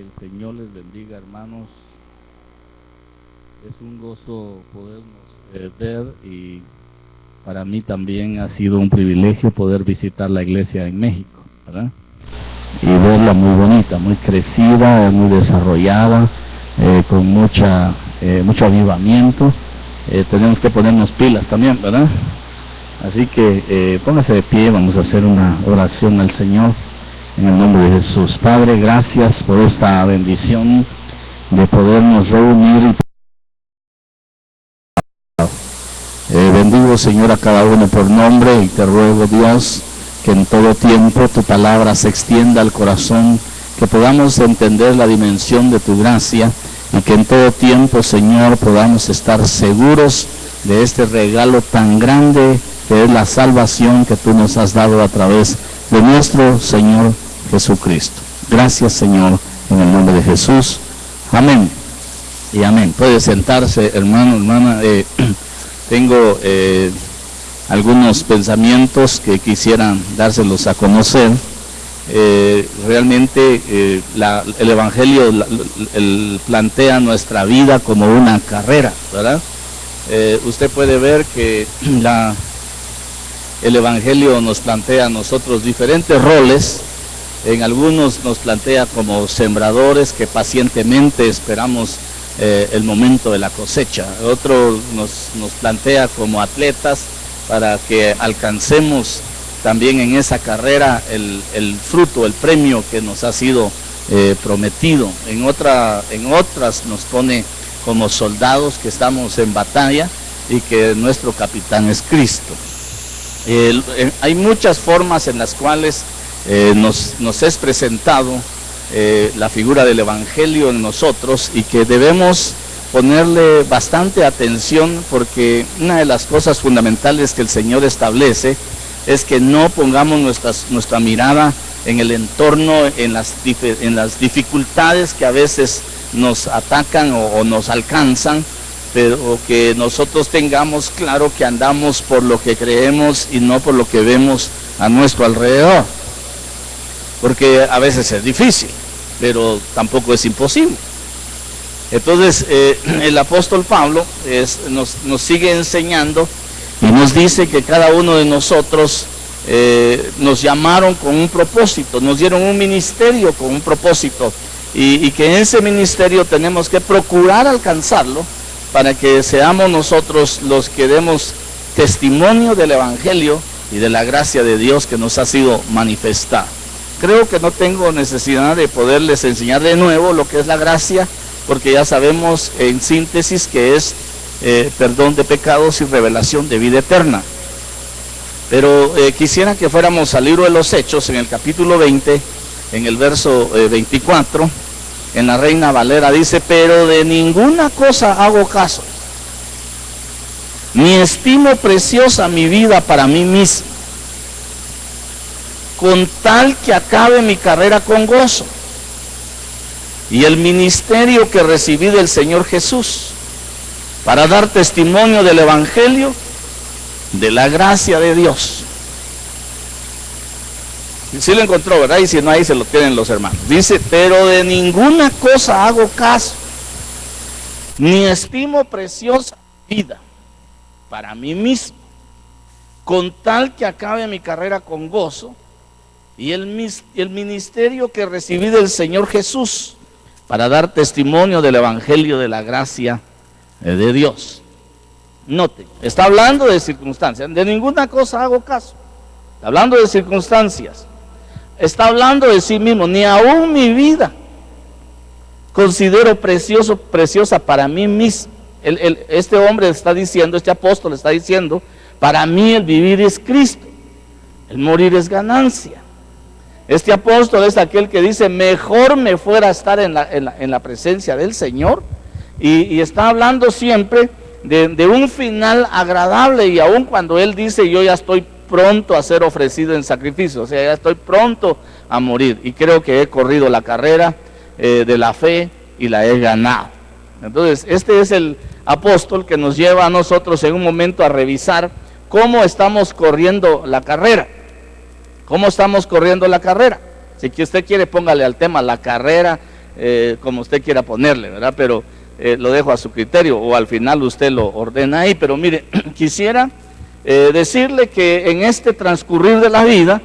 Que el Señor les bendiga, hermanos. Es un gozo podernos ver, y para mí también ha sido un privilegio poder visitar la iglesia en México, ¿verdad? Y verla muy bonita, muy crecida, muy desarrollada, con mucho avivamiento. Tenemos que ponernos pilas también, ¿verdad? Así que póngase de pie, vamos a hacer una oración al Señor. En el nombre de Jesús. Padre, gracias por esta bendición de podernos reunir. Bendigo, Señor, a cada uno por nombre, y te ruego, Dios, que en todo tiempo tu palabra se extienda al corazón, que podamos entender la dimensión de tu gracia, y que en todo tiempo, Señor, podamos estar seguros de este regalo tan grande que es la salvación que tú nos has dado a través de nuestro Señor Jesucristo. Gracias, Señor, en el nombre de Jesús. Amén y amén. Puede sentarse, hermano, hermana. Tengo algunos pensamientos que quisieran dárselos a conocer. Realmente el Evangelio plantea nuestra vida como una carrera, ¿verdad? Usted puede ver que el Evangelio nos plantea a nosotros diferentes roles. En algunos nos plantea como sembradores que pacientemente esperamos el momento de la cosecha. Otro nos plantea como atletas para que alcancemos también en esa carrera el fruto, el premio que nos ha sido prometido. En otras nos pone como soldados que estamos en batalla y que nuestro capitán es Cristo. Hay muchas formas en las cuales nos es presentado la figura del Evangelio en nosotros, y que debemos ponerle bastante atención, porque una de las cosas fundamentales que el Señor establece es que no pongamos nuestra mirada en el entorno, en las dificultades que a veces nos atacan o nos alcanzan, pero que nosotros tengamos claro que andamos por lo que creemos y no por lo que vemos a nuestro alrededor, porque a veces es difícil, pero tampoco es imposible. Entonces el apóstol Pablo nos sigue enseñando y nos dice que cada uno de nosotros nos llamaron con un propósito, nos dieron un ministerio con un propósito, y que en ese ministerio tenemos que procurar alcanzarlo, para que seamos nosotros los que demos testimonio del Evangelio y de la gracia de Dios que nos ha sido manifestada. Creo que no tengo necesidad de poderles enseñar de nuevo lo que es la gracia, porque ya sabemos en síntesis que es perdón de pecados y revelación de vida eterna. Pero quisiera que fuéramos al libro de los Hechos, en el capítulo 20, en el verso 24, en la Reina Valera dice: pero de ninguna cosa hago caso, ni estimo preciosa mi vida para mí mismo, con tal que acabe mi carrera con gozo y el ministerio que recibí del Señor Jesús, para dar testimonio del Evangelio, de la gracia de Dios. Si lo encontró, ¿verdad? Y si no, ahí se lo tienen los hermanos. Dice: pero de ninguna cosa hago caso, ni estimo preciosa vida para mí mismo, con tal que acabe mi carrera con gozo y el ministerio que recibí del Señor Jesús, para dar testimonio del Evangelio de la gracia de Dios. Note, está hablando de circunstancias. De ninguna cosa hago caso. Está hablando de circunstancias. Está hablando de sí mismo. Ni aún mi vida considero preciosa para mí mismo. Este hombre está diciendo, este apóstol está diciendo: para mí el vivir es Cristo, el morir es ganancia. Este apóstol es aquel que dice: mejor me fuera estar en la presencia del Señor, y está hablando siempre de un final agradable, y aun cuando él dice: yo ya estoy pronto a ser ofrecido en sacrificio, o sea, ya estoy pronto a morir, y creo que he corrido la carrera de la fe y la he ganado. Entonces, este es el apóstol que nos lleva a nosotros en un momento a revisar cómo estamos corriendo la carrera. ¿Cómo estamos corriendo la carrera? Si usted quiere, póngale al tema la carrera como usted quiera ponerle, ¿verdad? Pero lo dejo a su criterio, o al final usted lo ordena ahí. Pero mire, quisiera decirle que en este transcurrir de la vida,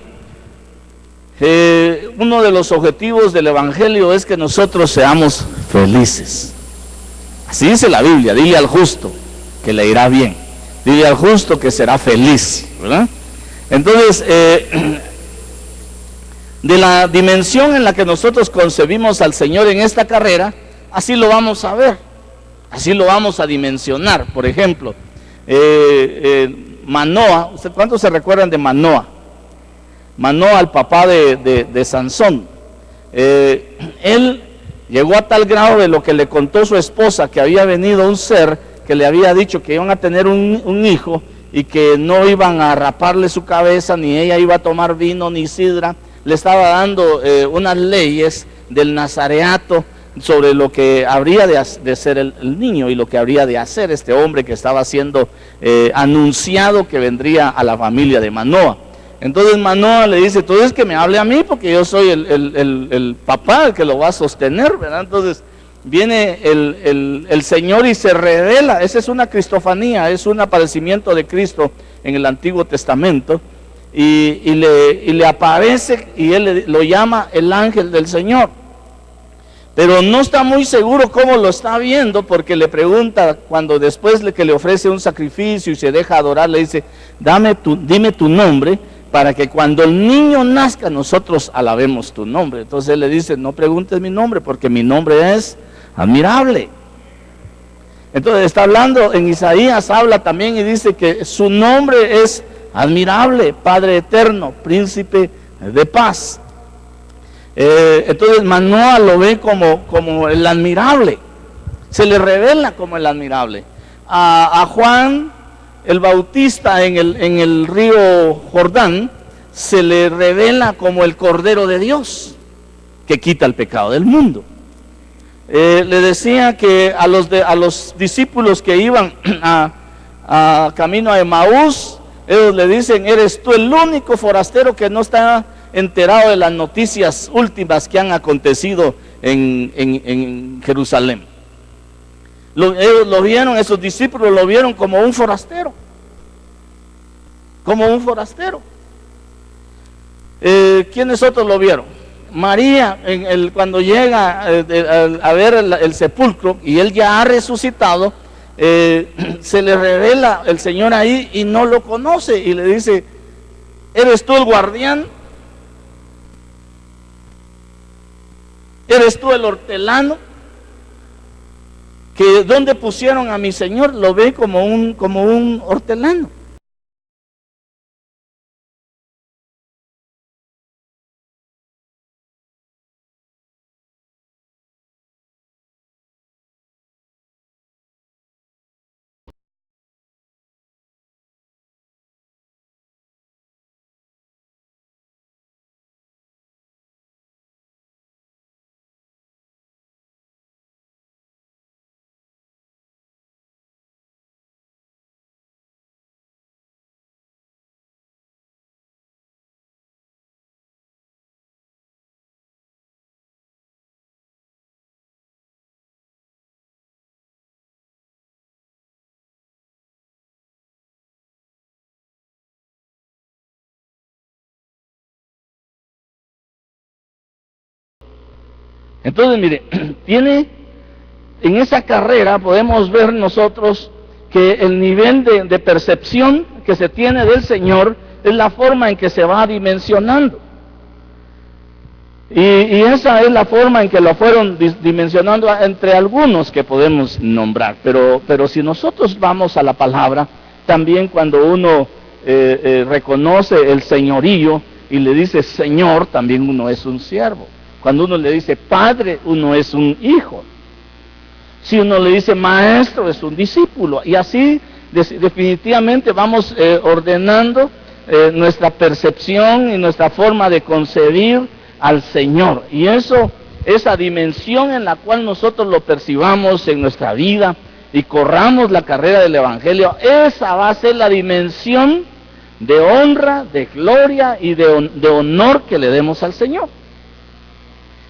uno de los objetivos del Evangelio es que nosotros seamos felices. Así dice la Biblia: dile al justo que le irá bien, dile al justo que será feliz, ¿verdad? Entonces, de la dimensión en la que nosotros concebimos al Señor en esta carrera, así lo vamos a ver, así lo vamos a dimensionar. Por ejemplo, Manoa, ¿cuántos se recuerdan de Manoa? Manoa, el papá de Sansón. Él llegó a tal grado de lo que le contó su esposa, que había venido un ser que le había dicho que iban a tener un hijo y que no iban a raparle su cabeza, ni ella iba a tomar vino ni sidra. Le estaba dando unas leyes del nazareato sobre lo que habría de ser el niño y lo que habría de hacer este hombre que estaba siendo anunciado que vendría a la familia de Manoa. Entonces Manoa le dice: entonces que me hable a mí, porque yo soy el papá, el que lo va a sostener, ¿verdad? Entonces viene el Señor y se revela. Esa es una cristofanía, es un aparecimiento de Cristo en el Antiguo Testamento. Y le aparece, y él lo llama el ángel del Señor. Pero no está muy seguro cómo lo está viendo, porque le pregunta, cuando después que le ofrece un sacrificio y se deja adorar, le dice: dime tu nombre, para que cuando el niño nazca nosotros alabemos tu nombre. Entonces él le dice: no preguntes mi nombre, porque mi nombre es admirable. Entonces está hablando, en Isaías habla también y dice que su nombre es admirable, Padre eterno, príncipe de paz. Entonces Manoa lo ve como el admirable, se le revela como el admirable. A Juan el Bautista en el río Jordán se le revela como el Cordero de Dios que quita el pecado del mundo. Le decía que a los discípulos que iban a camino a Emaús, ellos le dicen: eres tú el único forastero que no está enterado de las noticias últimas que han acontecido en Jerusalén. Ellos lo vieron, esos discípulos lo vieron como un forastero. Como un forastero. ¿Quiénes otros lo vieron? María, cuando llega a ver el sepulcro y él ya ha resucitado, se le revela el Señor ahí y no lo conoce y le dice: ¿eres tú el guardián? ¿Eres tú el hortelano? Que ¿dónde pusieron a mi Señor? Lo ve como un hortelano. Entonces, mire, en esa carrera podemos ver nosotros que el nivel de percepción que se tiene del Señor es la forma en que se va dimensionando. Y esa es la forma en que lo fueron dimensionando entre algunos que podemos nombrar. Pero si nosotros vamos a la palabra, también cuando uno reconoce el señorío y le dice Señor, también uno es un siervo. Cuando uno le dice Padre, uno es un hijo. Si uno le dice Maestro, es un discípulo. Y así definitivamente vamos ordenando nuestra percepción y nuestra forma de concebir al Señor. Y esa dimensión en la cual nosotros lo percibamos en nuestra vida y corramos la carrera del Evangelio, esa va a ser la dimensión de honra, de gloria y de honor que le demos al Señor.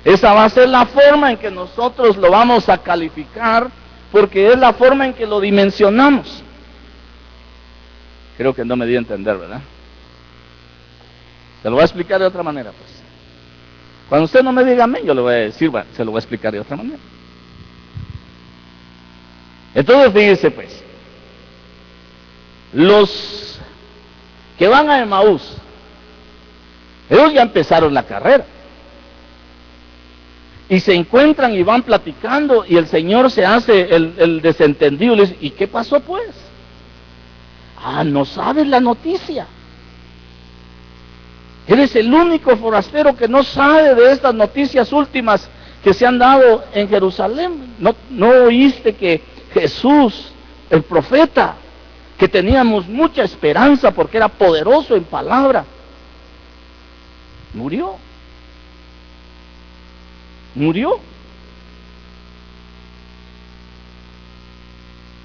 Esa va a ser la forma en que nosotros lo vamos a calificar, porque es la forma en que lo dimensionamos. Creo que no me di a entender, ¿verdad? Se lo voy a explicar de otra manera, pues. Cuando usted no me diga amén, yo le voy a decir, bueno, se lo voy a explicar de otra manera. Entonces, fíjese, pues, los que van a Emaús, ellos ya empezaron la carrera. Y se encuentran y van platicando y el Señor se hace el desentendido y le dice, ¿y qué pasó pues? Ah, no sabes la noticia. Eres el único forastero que no sabe de estas noticias últimas que se han dado en Jerusalén. ¿No oíste que Jesús, el profeta, que teníamos mucha esperanza porque era poderoso en palabra, murió? Murió.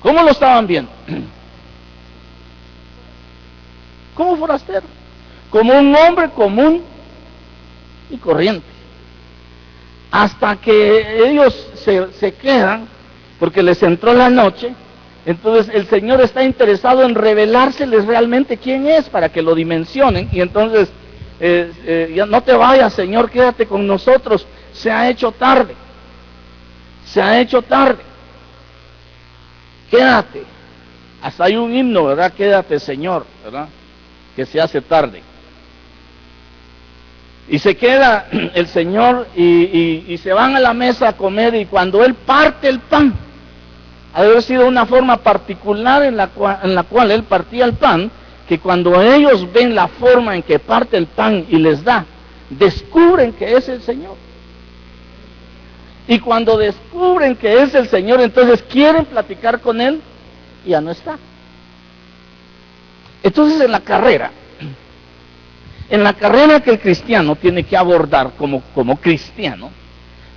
¿Cómo lo estaban viendo? Como forastero, como un hombre común y corriente, hasta que ellos se quedan, porque les entró la noche. Entonces el Señor está interesado en revelárseles realmente quién es, para que lo dimensionen, y entonces ya no te vayas, Señor, quédate con nosotros, se ha hecho tarde, se ha hecho tarde, quédate. Hasta hay un himno, ¿verdad? Quédate, Señor, ¿verdad? Que se hace tarde. Y se queda el Señor y se van a la mesa a comer, y cuando Él parte el pan, ha de haber sido una forma particular en la cual Él partía el pan, que cuando ellos ven la forma en que parte el pan y les da, descubren que es el Señor. Y cuando descubren que es el Señor, entonces quieren platicar con Él y ya no está. Entonces en la carrera que el cristiano tiene que abordar como cristiano,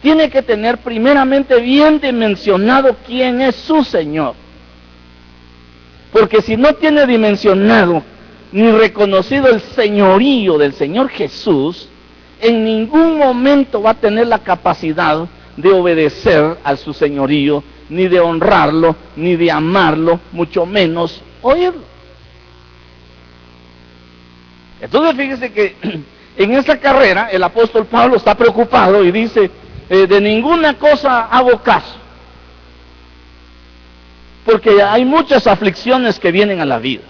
tiene que tener primeramente bien dimensionado quién es su Señor. Porque si no tiene dimensionado ni reconocido el señorío del Señor Jesús, en ningún momento va a tener la capacidad de obedecer a su señorío, ni de honrarlo, ni de amarlo, mucho menos oírlo. Entonces fíjese que en esa carrera el apóstol Pablo está preocupado y dice, de ninguna cosa hago caso, porque hay muchas aflicciones que vienen a la vida,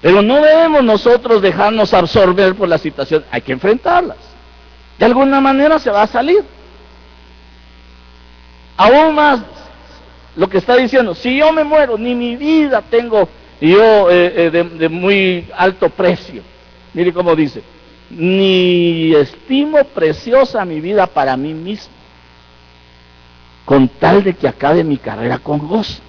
pero no debemos nosotros dejarnos absorber por la situación, hay que enfrentarlas, de alguna manera se va a salir. Aún más, lo que está diciendo, si yo me muero, ni mi vida tengo yo de muy alto precio. Mire cómo dice, ni estimo preciosa mi vida para mí mismo, con tal de que acabe mi carrera con gozo,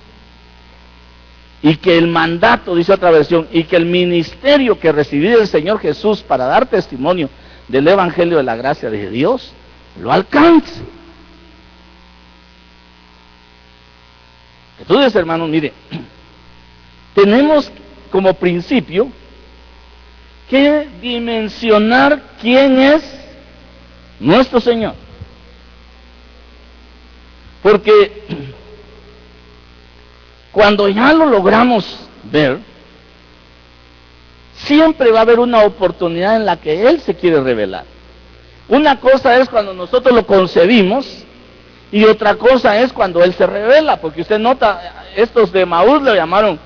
y que el mandato, dice otra versión, y que el ministerio que recibí del Señor Jesús para dar testimonio del Evangelio de la gracia de Dios, lo alcance. Entonces, hermanos, mire, tenemos como principio que dimensionar quién es nuestro Señor. Porque cuando ya lo logramos ver, siempre va a haber una oportunidad en la que Él se quiere revelar. Una cosa es cuando nosotros lo concebimos, y otra cosa es cuando Él se revela, porque usted nota, estos de Emaús lo llamaron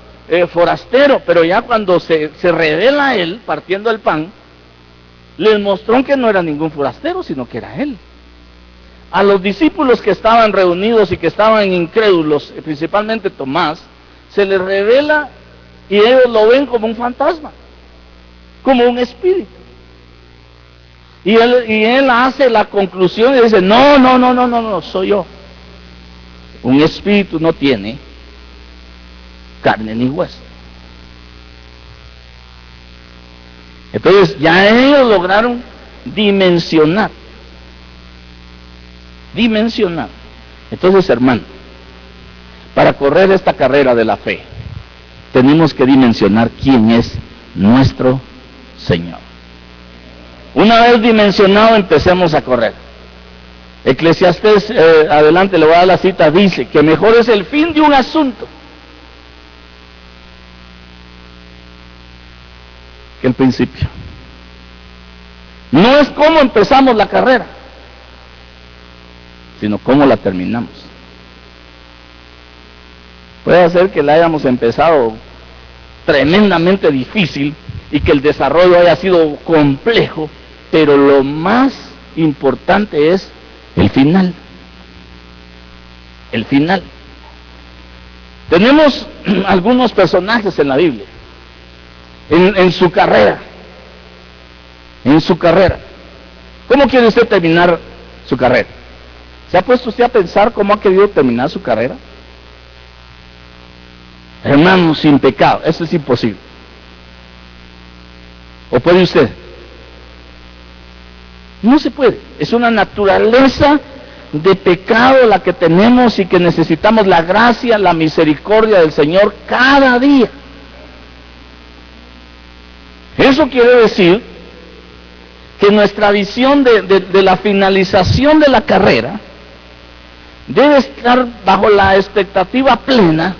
forastero, pero ya cuando se revela Él, partiendo el pan, les mostró que no era ningún forastero, sino que era Él. A los discípulos que estaban reunidos y que estaban incrédulos, principalmente Tomás, se les revela y ellos lo ven como un fantasma, como un espíritu. Y él hace la conclusión y dice, no, soy yo. Un espíritu no tiene carne ni hueso. Entonces ya ellos lograron dimensionar. Entonces, hermano, para correr esta carrera de la fe, tenemos que dimensionar quién es nuestro Señor. Una vez dimensionado, empecemos a correr. Eclesiastés, adelante le voy a dar la cita, dice que mejor es el fin de un asunto que el principio. No es cómo empezamos la carrera, sino cómo la terminamos. Puede ser que la hayamos empezado tremendamente difícil y que el desarrollo haya sido complejo, pero lo más importante es el final. El final. Tenemos algunos personajes en la Biblia, en su carrera. En su carrera. ¿Cómo quiere usted terminar su carrera? ¿Se ha puesto usted a pensar cómo ha querido terminar su carrera? Hermano, sin pecado, eso es imposible. ¿O puede usted? No se puede. Es una naturaleza de pecado la que tenemos y que necesitamos la gracia, la misericordia del Señor cada día. Eso quiere decir que nuestra visión de la finalización de la carrera debe estar bajo la expectativa plena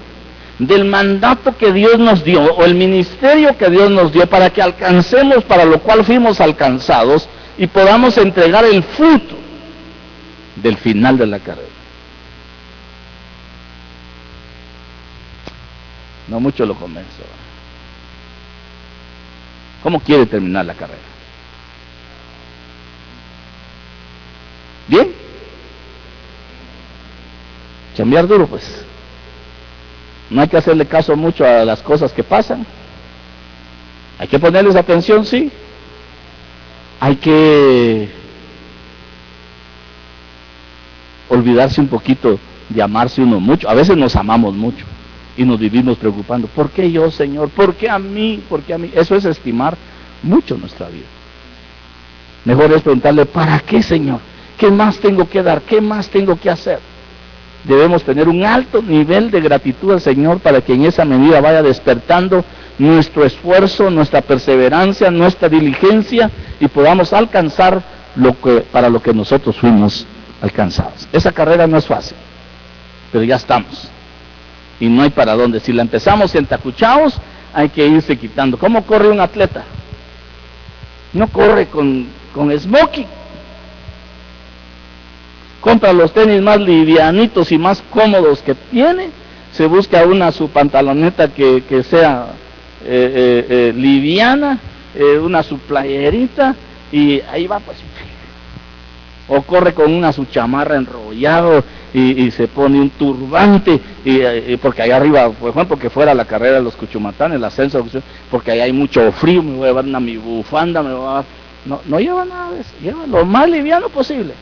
del mandato que Dios nos dio, o el ministerio que Dios nos dio, para que alcancemos para lo cual fuimos alcanzados y podamos entregar el fruto del final de la carrera. No mucho lo convenzo. ¿Cómo quiere terminar la carrera? ¿Bien? Chambear duro, pues. No hay que hacerle caso mucho a las cosas que pasan. Hay que ponerles atención, sí. Hay que olvidarse un poquito de amarse uno mucho. A veces nos amamos mucho y nos vivimos preocupando. ¿Por qué yo, Señor? ¿Por qué a mí? ¿Por qué a mí? Eso es estimar mucho nuestra vida. Mejor es preguntarle, ¿para qué, Señor? ¿Qué más tengo que dar? ¿Qué más tengo que hacer? Debemos tener un alto nivel de gratitud al Señor para que en esa medida vaya despertando nuestro esfuerzo, nuestra perseverancia, nuestra diligencia y podamos alcanzar para lo que nosotros fuimos alcanzados. Esa carrera no es fácil, pero ya estamos y no hay para dónde. Si la empezamos entacuchados, hay que irse quitando. ¿Cómo corre un atleta? No corre con smoking. Compra los tenis más livianitos y más cómodos que tiene, se busca su pantaloneta que sea liviana, su playerita, y ahí va pues. O corre con su chamarra enrollado y se pone un turbante, porque allá arriba, por ejemplo, que fuera la carrera de los Cuchumatanes, el ascenso, porque allá hay mucho frío, me voy a llevar mi bufanda, no lleva nada de eso, lleva lo más liviano posible.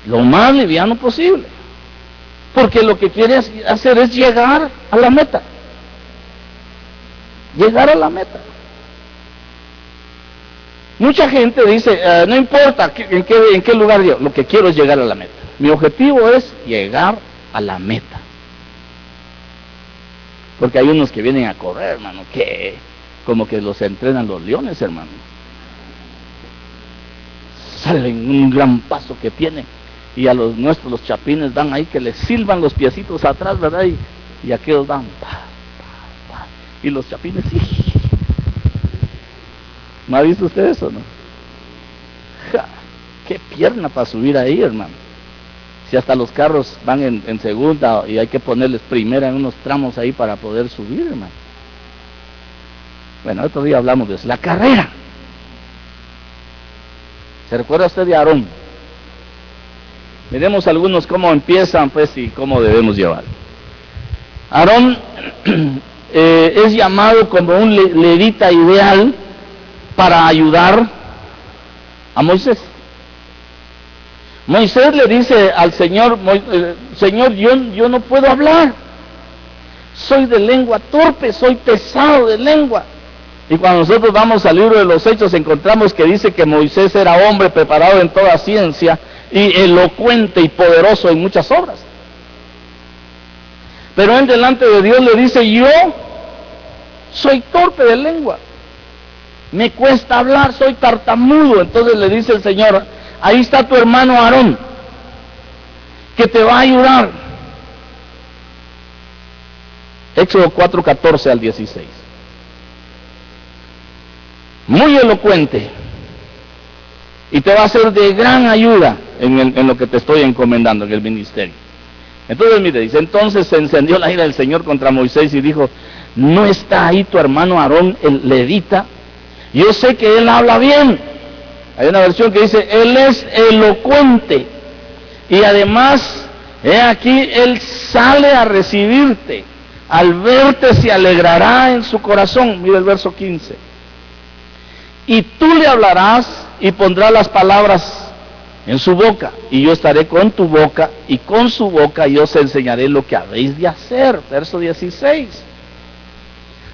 Lo más liviano posible, porque lo que quiere hacer es llegar a la meta. Llegar a la meta. Mucha gente dice, no importa en qué lugar yo, lo que quiero es llegar a la meta. Mi objetivo es llegar a la meta. Porque hay unos que vienen a correr, hermano, que como que los entrenan los leones, hermano. Salen un gran paso que tienen. Y a los nuestros, los chapines, dan ahí que les silban los piecitos atrás, ¿verdad? Y aquellos dan, y los chapines, sí. ¿No ha visto usted eso, no? ¡Ja! ¡Qué pierna para subir ahí, hermano! Si hasta los carros van en segunda y hay que ponerles primera en unos tramos ahí para poder subir, hermano. Bueno, otro día hablamos de eso. La carrera. ¿Se recuerda usted de Aarón? Miremos algunos cómo empiezan, pues, y cómo debemos llevar. Aarón es llamado como un levita ideal para ayudar a Moisés. Moisés le dice al Señor, Señor, yo no puedo hablar, soy de lengua torpe, soy pesado de lengua. Y cuando nosotros vamos al libro de los Hechos, encontramos que dice que Moisés era hombre preparado en toda ciencia y elocuente y poderoso en muchas obras. Pero él delante de Dios le dice, yo soy torpe de lengua. me cuesta hablar, soy tartamudo. Entonces le dice el Señor, ahí está tu hermano Aarón, que te va a ayudar. Éxodo 4:14 al 16. Muy elocuente, y te va a ser de gran ayuda en lo que te estoy encomendando, en el ministerio. Entonces mire, dice, entonces se encendió la ira del Señor contra Moisés y dijo, ¿no está ahí tu hermano Aarón, el levita? Yo sé que él habla bien. Hay una versión que dice, él es elocuente, y además, he aquí, él sale a recibirte, al verte se alegrará en su corazón. Mira el verso 15. Y tú le hablarás y pondrás las palabras en su boca, y yo estaré con tu boca y con su boca, y os enseñaré lo que habéis de hacer. Verso 16.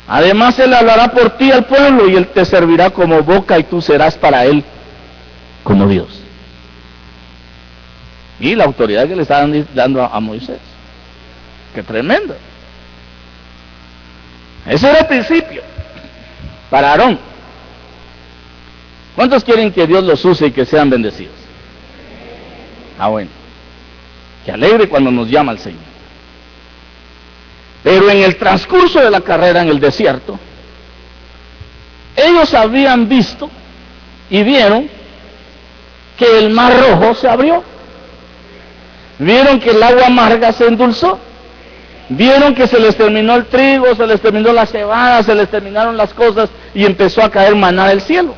Además él hablará por ti al pueblo, y él te servirá como boca, y tú serás para él como Dios. Y la autoridad que le estaban dando a Moisés, qué tremendo. Ese era el principio para Aarón. ¿Cuántos quieren que Dios los use y que sean bendecidos? Bueno, que alegre cuando nos llama el Señor. Pero en el transcurso de la carrera en el desierto, ellos habían visto y vieron que el mar rojo se abrió. Vieron que el agua amarga se endulzó. Vieron que se les terminó el trigo, se les terminó la cebada, se les terminaron las cosas, y empezó a caer maná del cielo.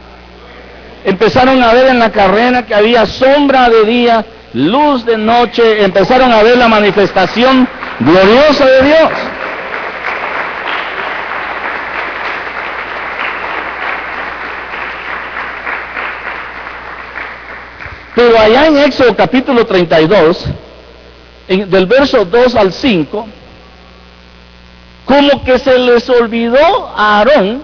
Empezaron a ver en la carrera que había sombra de día, luz de noche. Empezaron a ver la manifestación gloriosa de Dios. Pero allá en Éxodo capítulo 32, del verso 2 al 5, como que se les olvidó a Aarón,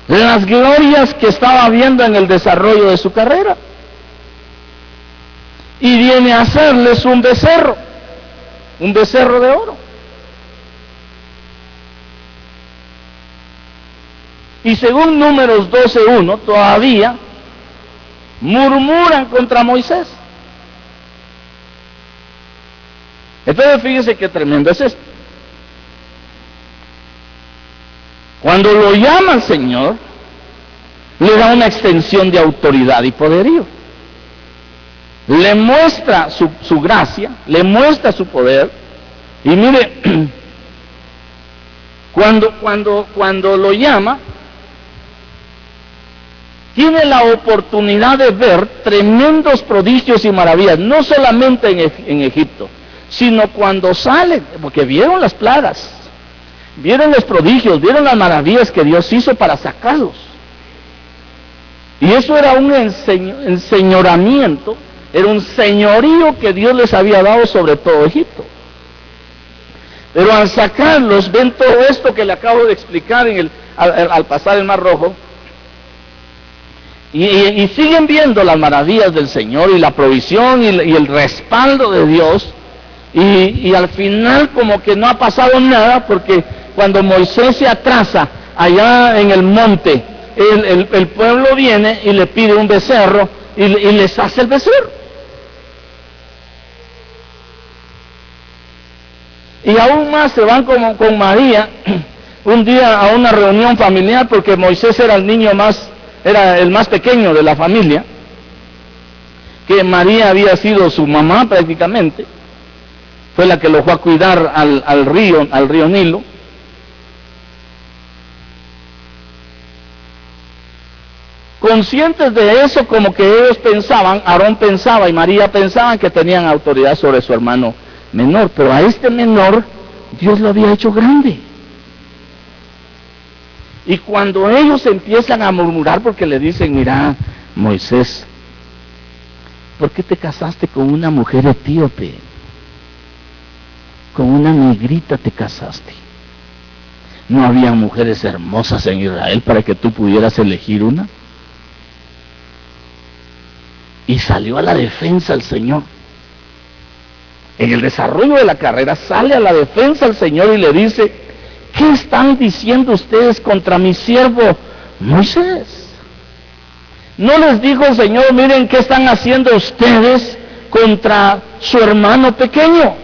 las glorias que estaba viendo en el desarrollo de su carrera. Y viene a hacerles un becerro de oro. Y según Números 12:1, todavía murmuran contra Moisés. Entonces fíjese qué tremendo es esto. Cuando lo llama el Señor, le da una extensión de autoridad y poderío. Le muestra su gracia, le muestra su poder. Y mire, cuando lo llama, tiene la oportunidad de ver tremendos prodigios y maravillas, no solamente en Egipto, sino cuando salen, porque vieron las plagas, vieron los prodigios, vieron las maravillas que Dios hizo para sacarlos. Y eso era un enseñoramiento, era un señorío que Dios les había dado sobre todo Egipto. Pero al sacarlos, ven todo esto que le acabo de explicar al pasar el Mar Rojo, y siguen viendo las maravillas del Señor y la provisión y el respaldo de Dios, y al final como que no ha pasado nada, porque cuando Moisés se atrasa allá en el monte, el pueblo viene y le pide un becerro y les hace el becerro. Y aún más se van con María un día a una reunión familiar, porque Moisés era era el más pequeño de la familia, que María había sido su mamá prácticamente, fue la que lo fue a cuidar al río Nilo. Conscientes de eso, como que ellos pensaban, Aarón pensaba y María pensaban que tenían autoridad sobre su hermano menor, pero a este menor Dios lo había hecho grande. Y cuando ellos empiezan a murmurar porque le dicen, mira, Moisés, ¿por qué te casaste con una mujer etíope? Con una negrita te casaste. ¿No había mujeres hermosas en Israel para que tú pudieras elegir una? Y salió a la defensa el Señor. En el desarrollo de la carrera sale a la defensa el Señor y le dice ¿qué están diciendo ustedes contra mi siervo Moisés? ¿No les dijo el Señor, miren qué están haciendo ustedes contra su hermano pequeño?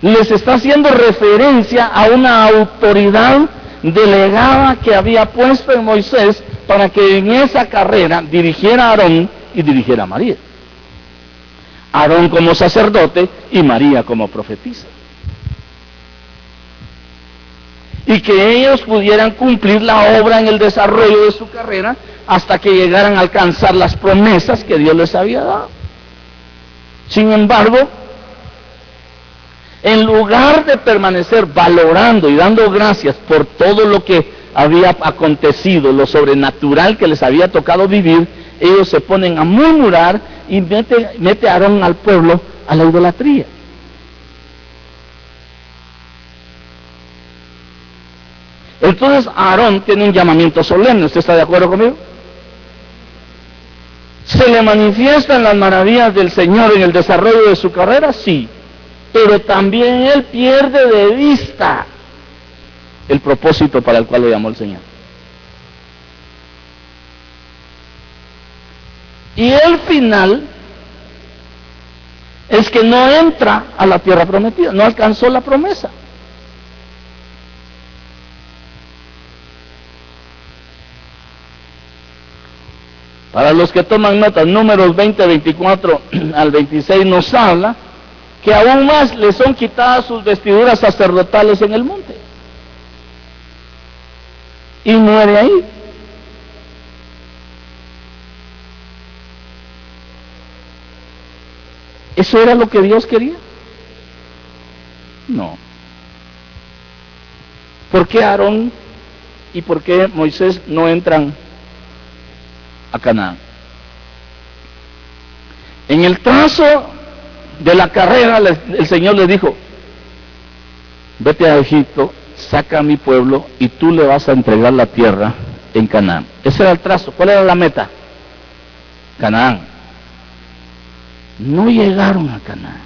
Les está haciendo referencia a una autoridad delegada que había puesto en Moisés para que en esa carrera dirigiera a Aarón y dirigiera a María. Aarón como sacerdote y María como profetisa. Y que ellos pudieran cumplir la obra en el desarrollo de su carrera hasta que llegaran a alcanzar las promesas que Dios les había dado. Sin embargo, en lugar de permanecer valorando y dando gracias por todo lo que había acontecido, lo sobrenatural que les había tocado vivir, ellos se ponen a murmurar y mete a Aarón al pueblo a la idolatría. Entonces Aarón tiene un llamamiento solemne. ¿Usted está de acuerdo conmigo? ¿Se le manifiestan las maravillas del Señor en el desarrollo de su carrera? Sí. Pero también él pierde de vista el propósito para el cual lo llamó el Señor. Y el final es que no entra a la tierra prometida, no alcanzó la promesa. Para los que toman notas, Números 20, 24 al 26 nos habla que aún más le son quitadas sus vestiduras sacerdotales en el monte. Y muere ahí. ¿Eso era lo que Dios quería? No. ¿Por qué Aarón y por qué Moisés no entran a Canaán? En el trazo de la carrera el Señor les dijo, vete a Egipto, saca a mi pueblo y tú le vas a entregar la tierra en Canaán. Ese era el trazo. ¿Cuál era la meta? Canaán. No llegaron a Canaán.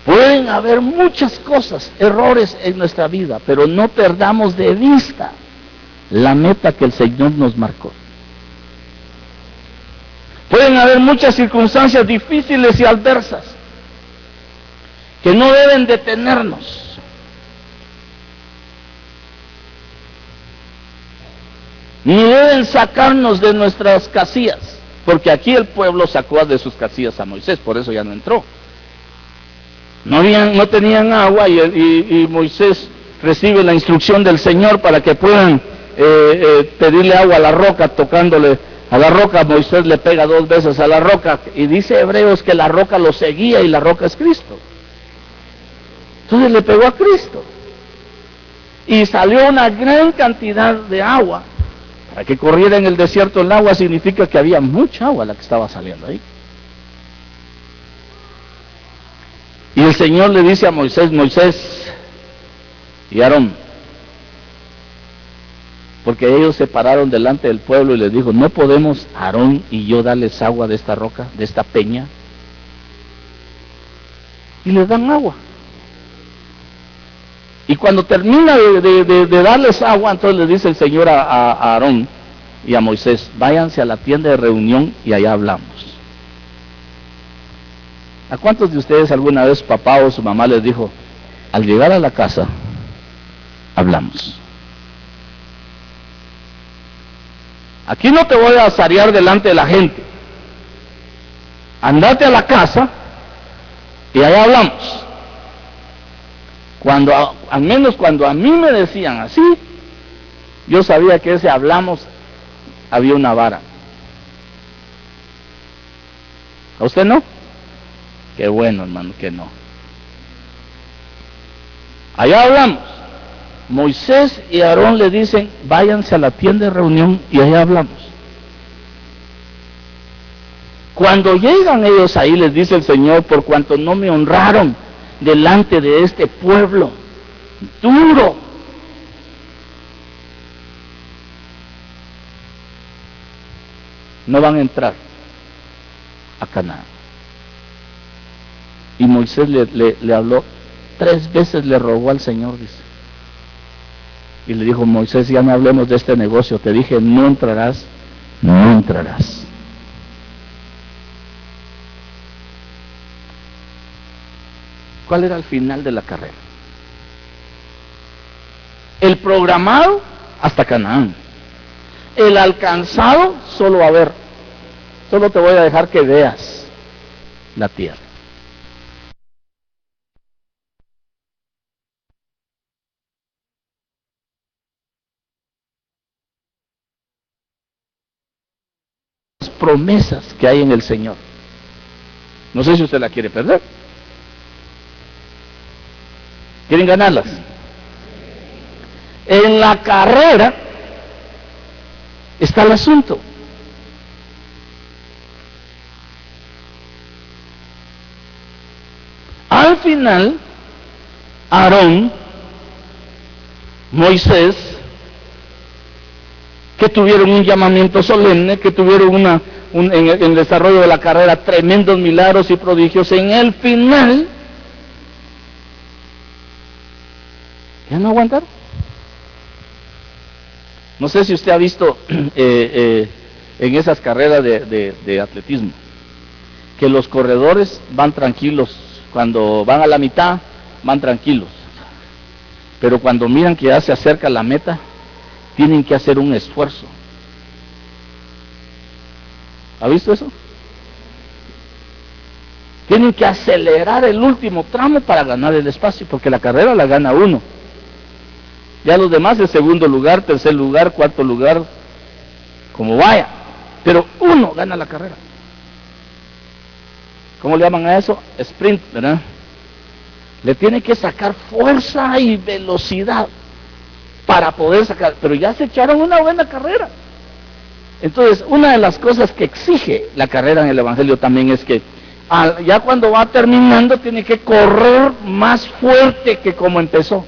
Pueden haber muchas cosas, errores en nuestra vida, pero no perdamos de vista la meta que el Señor nos marcó. Pueden haber muchas circunstancias difíciles y adversas que no deben detenernos. Ni deben sacarnos de nuestras casillas, porque aquí el pueblo sacó de sus casillas a Moisés, por eso ya no entró. No tenían agua y Moisés recibe la instrucción del Señor para que puedan pedirle agua a la roca, tocándole a la roca. Moisés le pega 2 veces a la roca y dice Hebreos que la roca lo seguía y la roca es Cristo. Entonces le pegó a Cristo y salió una gran cantidad de agua. Para que corriera en el desierto el agua significa que había mucha agua la que estaba saliendo ahí. Y el Señor le dice a Moisés, Moisés y Aarón, porque ellos se pararon delante del pueblo y les dijo, no podemos Aarón y yo darles agua de esta roca, de esta peña. Y les dan agua. Y cuando termina de darles agua, entonces le dice el Señor a Aarón y a Moisés, váyanse a la tienda de reunión y allá hablamos. ¿A cuántos de ustedes alguna vez papá o su mamá les dijo, al llegar a la casa, hablamos? Aquí no te voy a zarear delante de la gente. Andate a la casa y allá hablamos. Al menos cuando a mí me decían así, yo sabía que ese hablamos había una vara. ¿A usted no? Qué bueno, hermano, que no. Allá hablamos. Moisés y Aarón le dicen, váyanse a la tienda de reunión y allá hablamos. Cuando llegan ellos ahí, les dice el Señor, por cuanto no me honraron delante de este pueblo duro, no van a entrar a Canaán. Y Moisés le habló 3 veces, le rogó al Señor, dice. Y le dijo: Moisés, ya no hablemos de este negocio, te dije, no entrarás, no entrarás. ¿Cuál era el final de la carrera? El programado hasta Canaán. El alcanzado solo a ver. Solo te voy a dejar que veas la tierra. Las promesas que hay en el Señor. No sé si usted la quiere perder. ¿Quieren ganarlas? En la carrera está el asunto. Al final, Aarón, Moisés, que tuvieron un llamamiento solemne, que tuvieron en el desarrollo de la carrera tremendos milagros y prodigios, en el final ya no aguantaron. No sé si usted ha visto en esas carreras de atletismo, que los corredores van tranquilos, cuando van a la mitad van tranquilos, pero cuando miran que ya se acerca la meta, tienen que hacer un esfuerzo. ¿Ha visto eso? Tienen que acelerar el último tramo para ganar el espacio, porque la carrera la gana uno. Ya los demás es segundo lugar, tercer lugar, cuarto lugar, como vaya. Pero uno gana la carrera. ¿Cómo le llaman a eso? Sprint, ¿verdad? Le tiene que sacar fuerza y velocidad para poder sacar. Pero ya se echaron una buena carrera. Entonces, una de las cosas que exige la carrera en el Evangelio también es que ya cuando va terminando tiene que correr más fuerte que como empezó.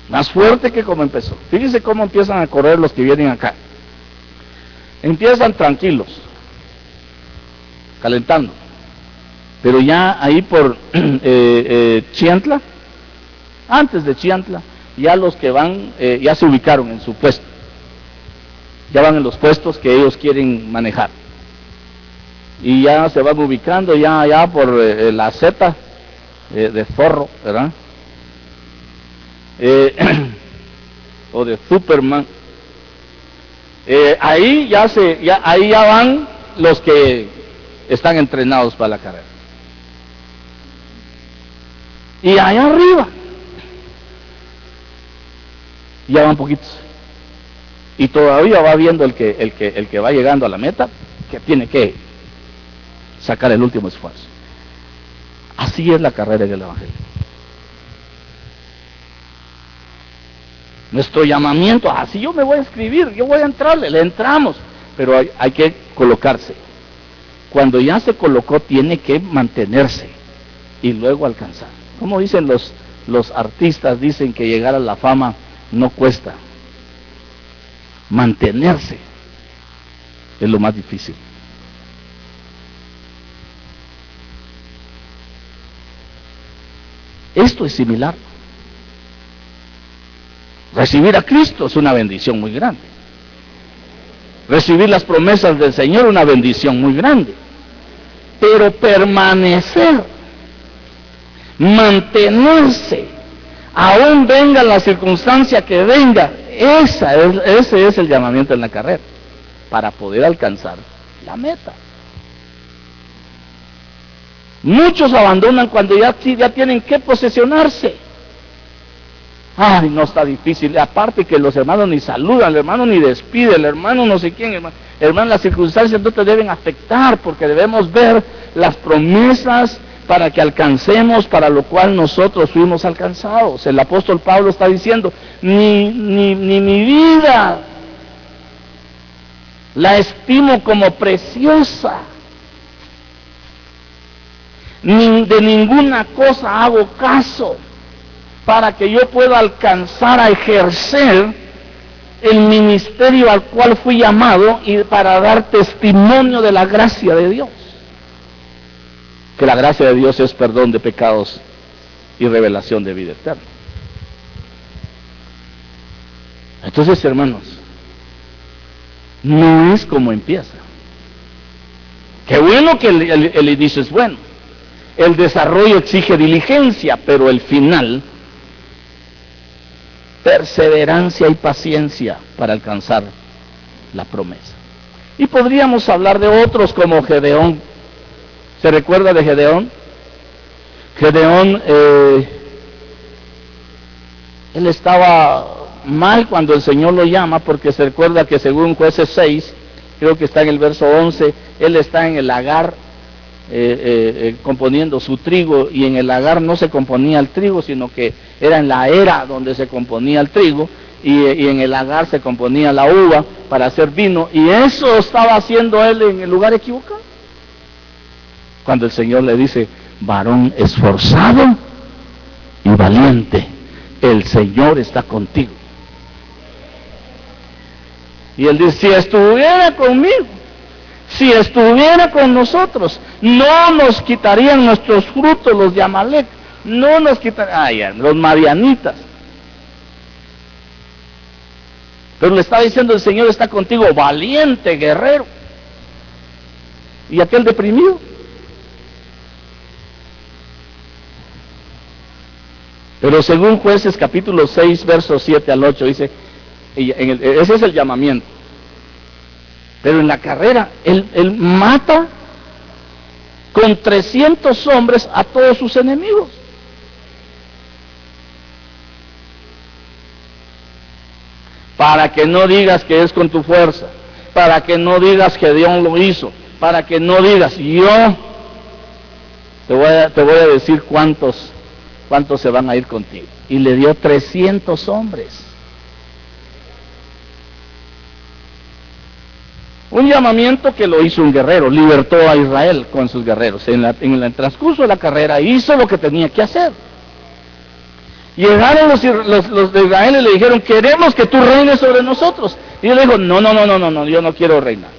Más fuerte que como empezó. Fíjense cómo empiezan a correr los que vienen acá. Empiezan tranquilos, calentando. Pero ya ahí por Chiantla, antes de Chiantla, ya los que van, ya se ubicaron en su puesto. Ya van en los puestos que ellos quieren manejar. Y ya se van ubicando ya por la Z de Zorro, ¿verdad? O de Superman. Ahí ya van los que están entrenados para la carrera. Y allá arriba ya van poquitos. Y todavía va viendo el que va llegando a la meta, que tiene que sacar el último esfuerzo. Así es la carrera del Evangelio. Nuestro llamamiento, así yo me voy a inscribir, yo voy a entrarle, le entramos, pero hay que colocarse. Cuando ya se colocó, tiene que mantenerse y luego alcanzar. Como dicen los artistas, dicen que llegar a la fama no cuesta. Mantenerse es lo más difícil. Esto es similar. Recibir a Cristo es una bendición muy grande. Recibir las promesas del Señor es una bendición muy grande. Pero permanecer, mantenerse, aún venga la circunstancia que venga, ese es el llamamiento en la carrera, para poder alcanzar la meta. Muchos abandonan cuando ya tienen que posesionarse. Ay, no, está difícil. Aparte que los hermanos ni saludan, el hermano ni despide, el hermano no sé quién, hermano, las circunstancias no te deben afectar, porque debemos ver las promesas para que alcancemos, para lo cual nosotros fuimos alcanzados. El apóstol Pablo está diciendo, ni mi vida la estimo como preciosa, ni de ninguna cosa hago caso, para que yo pueda alcanzar a ejercer el ministerio al cual fui llamado y para dar testimonio de la gracia de Dios. Que la gracia de Dios es perdón de pecados y revelación de vida eterna. Entonces, hermanos, no es como empieza. Qué bueno que el inicio es bueno. El desarrollo exige diligencia, pero el final, perseverancia y paciencia para alcanzar la promesa. Y podríamos hablar de otros como Gedeón. ¿Se recuerda de Gedeón? Gedeón, él estaba mal cuando el Señor lo llama, porque se recuerda que según Jueces 6, creo que está en el verso 11, él está en el lagar componiendo su trigo, y en el lagar no se componía el trigo, sino que era en la era donde se componía el trigo, y en el lagar se componía la uva para hacer vino, y eso estaba haciendo él en el lugar equivocado. Cuando el Señor le dice: varón esforzado y valiente, el Señor está contigo. Y él dice: si estuviera conmigo, si estuviera con nosotros, no nos quitarían nuestros frutos los de Amalek, no nos quitarían, los madianitas. Pero le está diciendo: el Señor está contigo, valiente guerrero. Y aquel deprimido. Pero según Jueces capítulo 6, versos 7 al 8, dice, ese es el llamamiento. Pero en la carrera, él mata con 300 hombres a todos sus enemigos. Para que no digas que es con tu fuerza, para que no digas que Dios lo hizo, para que no digas, yo te voy a decir cuántos se van a ir contigo. Y le dio 300 hombres. Un llamamiento que lo hizo un guerrero, libertó a Israel con sus guerreros. En el transcurso de la carrera hizo lo que tenía que hacer. Llegaron los de Israel y le dijeron: queremos que tú reines sobre nosotros. Y él dijo: no, yo no quiero reinar.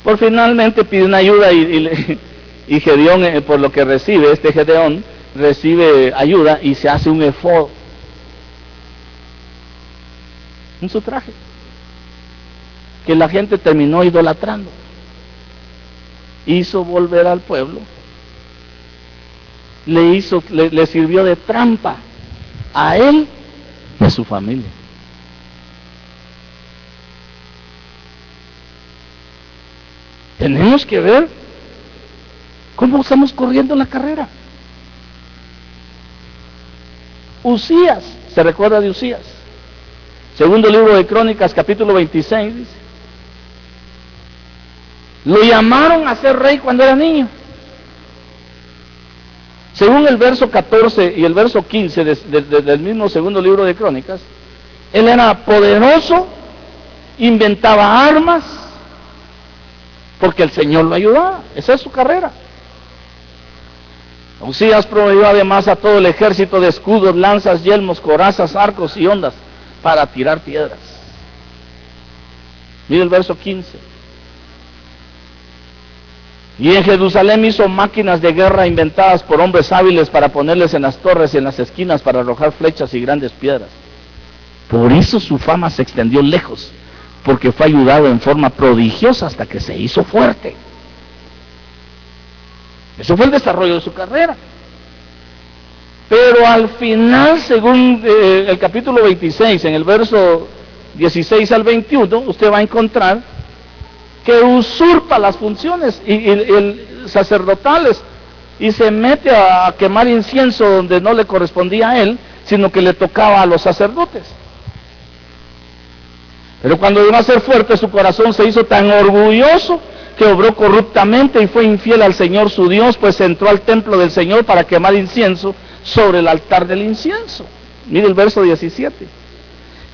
Por finalmente pide una ayuda y Gedeón, por lo que recibe, Gedeón recibe ayuda y se hace un efod en su traje, que la gente terminó idolatrando. Hizo volver al pueblo, le sirvió de trampa a él y a su familia. Tenemos que ver cómo estamos corriendo la carrera. Usías, ¿se recuerda de Usías? Segundo libro de Crónicas, capítulo 26, dice: lo llamaron a ser rey cuando era niño. Según el verso 14 y el verso 15 del mismo segundo libro de Crónicas, él era poderoso, inventaba armas, porque el Señor lo ayudaba. Esa es su carrera. Usías proveyó además a todo el ejército de escudos, lanzas, yelmos, corazas, arcos y ondas para tirar piedras. Mira el verso 15. Y en Jerusalén hizo máquinas de guerra inventadas por hombres hábiles para ponerles en las torres y en las esquinas para arrojar flechas y grandes piedras. Por eso su fama se extendió lejos, porque fue ayudado en forma prodigiosa hasta que se hizo fuerte. Eso fue el desarrollo de su carrera. Pero al final, según el capítulo 26, en el verso 16 al 21, usted va a encontrar que usurpa las funciones sacerdotales y se mete a quemar incienso donde no le correspondía a él, sino que le tocaba a los sacerdotes. Pero cuando iba a ser fuerte, su corazón se hizo tan orgulloso que obró corruptamente y fue infiel al Señor su Dios, pues entró al templo del Señor para quemar incienso sobre el altar del incienso. Mire el verso 17.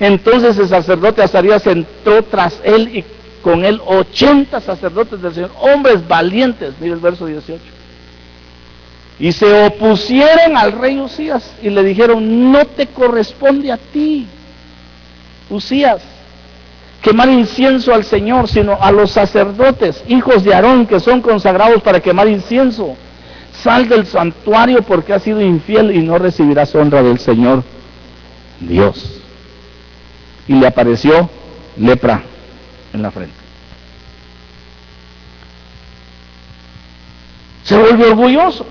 Entonces el sacerdote Azarías entró tras él y con él 80 sacerdotes del Señor, hombres valientes. Mire el verso 18. Y se opusieron al rey Usías y le dijeron: no te corresponde a ti. Usías, quemar incienso al Señor, sino a los sacerdotes, hijos de Aarón, que son consagrados para quemar incienso. Sal del santuario porque has sido infiel y no recibirás honra del Señor Dios. Y le apareció lepra en la frente. Se volvió orgulloso.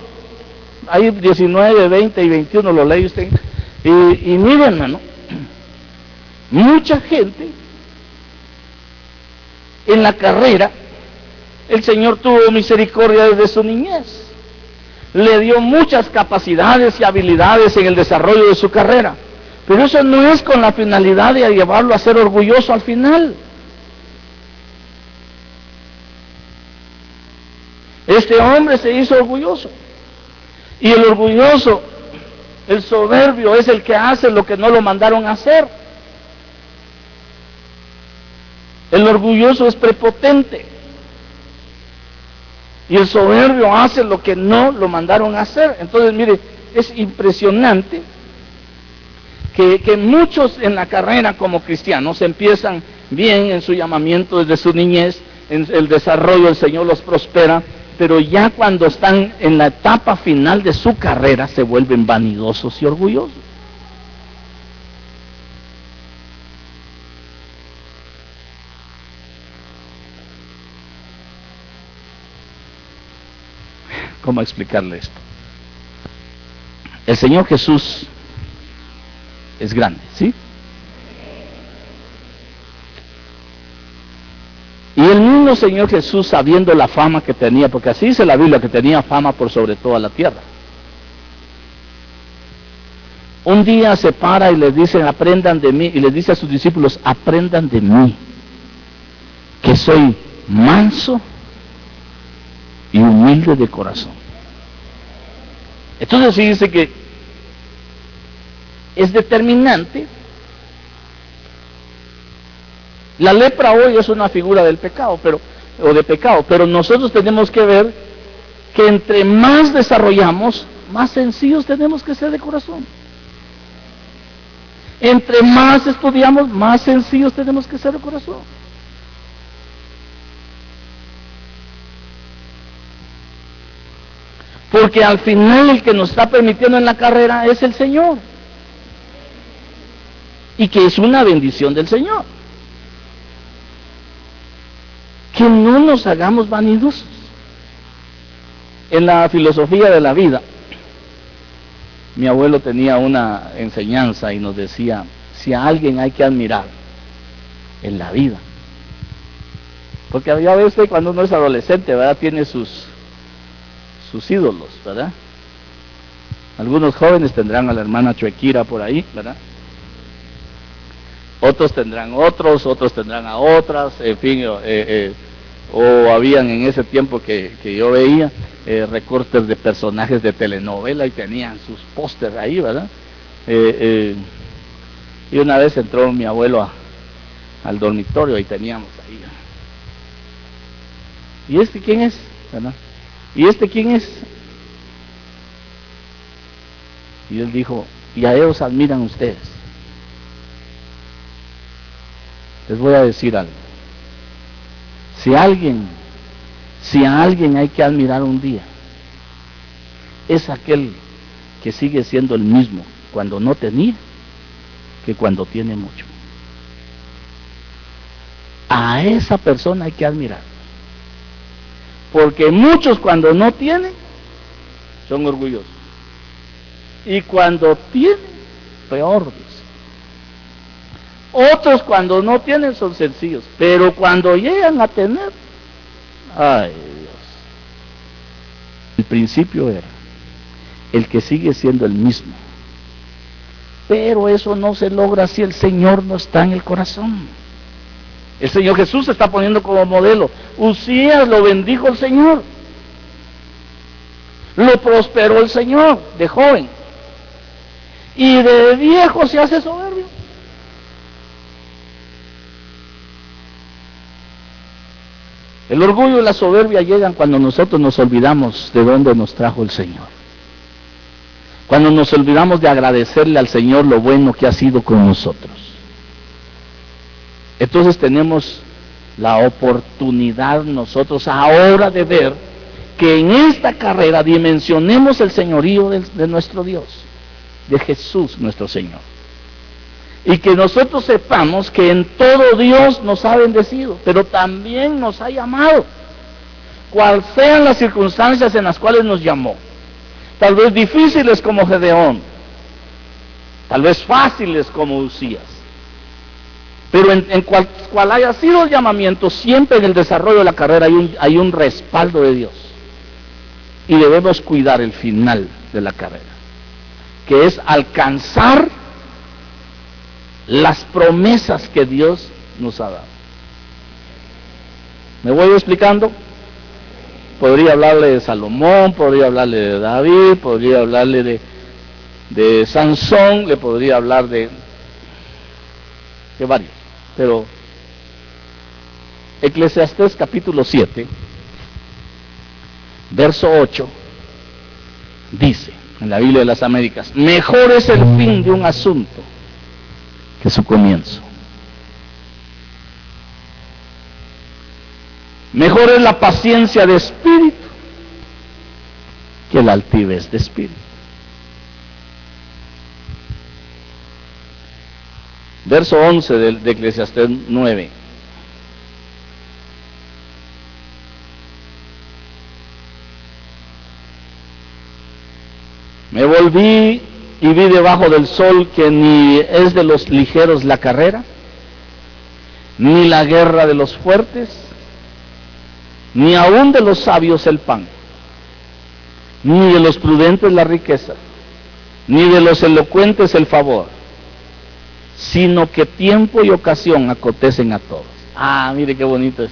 Ahí 19, 20 y 21 lo lee usted. Y miren, hermano, mucha gente en la carrera, el Señor tuvo misericordia desde su niñez. Le dio muchas capacidades y habilidades en el desarrollo de su carrera. Pero eso no es con la finalidad de llevarlo a ser orgulloso al final. Este hombre se hizo orgulloso. Y el orgulloso, el soberbio, es el que hace lo que no lo mandaron a hacer. El orgulloso es prepotente. Y el soberbio hace lo que no lo mandaron a hacer. Entonces, mire, es impresionante que muchos en la carrera como cristianos empiezan bien en su llamamiento desde su niñez, en el desarrollo el Señor los prospera, pero ya cuando están en la etapa final de su carrera se vuelven vanidosos y orgullosos. ¿Cómo explicarle esto? El Señor Jesús es grande, ¿sí? Y el mismo Señor Jesús, sabiendo la fama que tenía, porque así dice la Biblia, que tenía fama por sobre toda la tierra, un día se para y les dice, aprendan de mí, y les dice a sus discípulos, aprendan de mí, que soy manso y humilde de corazón. Entonces sí dice que es determinante. La lepra hoy es una figura del pecado, pero nosotros tenemos que ver que entre más desarrollamos, más sencillos tenemos que ser de corazón. Entre más estudiamos, más sencillos tenemos que ser de corazón. Porque al final el que nos está permitiendo en la carrera es el Señor. Y que es una bendición del Señor. Que no nos hagamos vanidosos. En la filosofía de la vida, mi abuelo tenía una enseñanza y nos decía, si a alguien hay que admirar en la vida, porque ya ve usted cuando uno es adolescente, ¿verdad? Tiene sus ídolos, ¿verdad? Algunos jóvenes tendrán a la hermana Chuequira por ahí, ¿verdad? Otros tendrán otros tendrán a otras, en fin, o habían en ese tiempo que yo veía recortes de personajes de telenovela y tenían sus pósters ahí, ¿verdad? Y una vez entró mi abuelo al dormitorio y teníamos ahí. ¿Y este quién es? ¿Verdad? ¿Y este quién es? Y él dijo, y a ellos admiran ustedes. Les voy a decir algo. Si a alguien hay que admirar un día, es aquel que sigue siendo el mismo cuando no tenía que cuando tiene mucho. A esa persona hay que admirar. Porque muchos cuando no tienen, son orgullosos. Y cuando tienen, peor. Otros cuando no tienen son sencillos. Pero cuando llegan a tener, ay Dios. El principio era el que sigue siendo el mismo. Pero eso no se logra si el Señor no está en el corazón. El Señor Jesús se está poniendo como modelo. Usías lo bendijo el Señor. Lo prosperó el Señor de joven. Y de viejo se hace soberbio. El orgullo y la soberbia llegan cuando nosotros nos olvidamos de dónde nos trajo el Señor. Cuando nos olvidamos de agradecerle al Señor lo bueno que ha sido con nosotros. Entonces tenemos la oportunidad nosotros ahora de ver que en esta carrera dimensionemos el señorío de nuestro Dios, de Jesús nuestro Señor. Y que nosotros sepamos que en todo Dios nos ha bendecido, pero también nos ha llamado, cual sean las circunstancias en las cuales nos llamó. Tal vez difíciles como Gedeón, tal vez fáciles como Usías. Pero en cual haya sido el llamamiento, siempre en el desarrollo de la carrera hay un respaldo de Dios. Y debemos cuidar el final de la carrera, que es alcanzar las promesas que Dios nos ha dado. ¿Me voy explicando? Podría hablarle de Salomón, podría hablarle de David, podría hablarle de Sansón, le podría hablar de varios. Pero Eclesiastés capítulo 7, verso 8, dice en la Biblia de las Américas: mejor es el fin de un asunto que su comienzo. Mejor es la paciencia de espíritu que la altivez de espíritu. Verso 11 de Eclesiastés 9. Me volví y vi debajo del sol que ni es de los ligeros la carrera, ni la guerra de los fuertes, ni aun de los sabios el pan, ni de los prudentes la riqueza, ni de los elocuentes el favor, sino que tiempo y ocasión acontecen a todos. Ah, mire qué bonito es.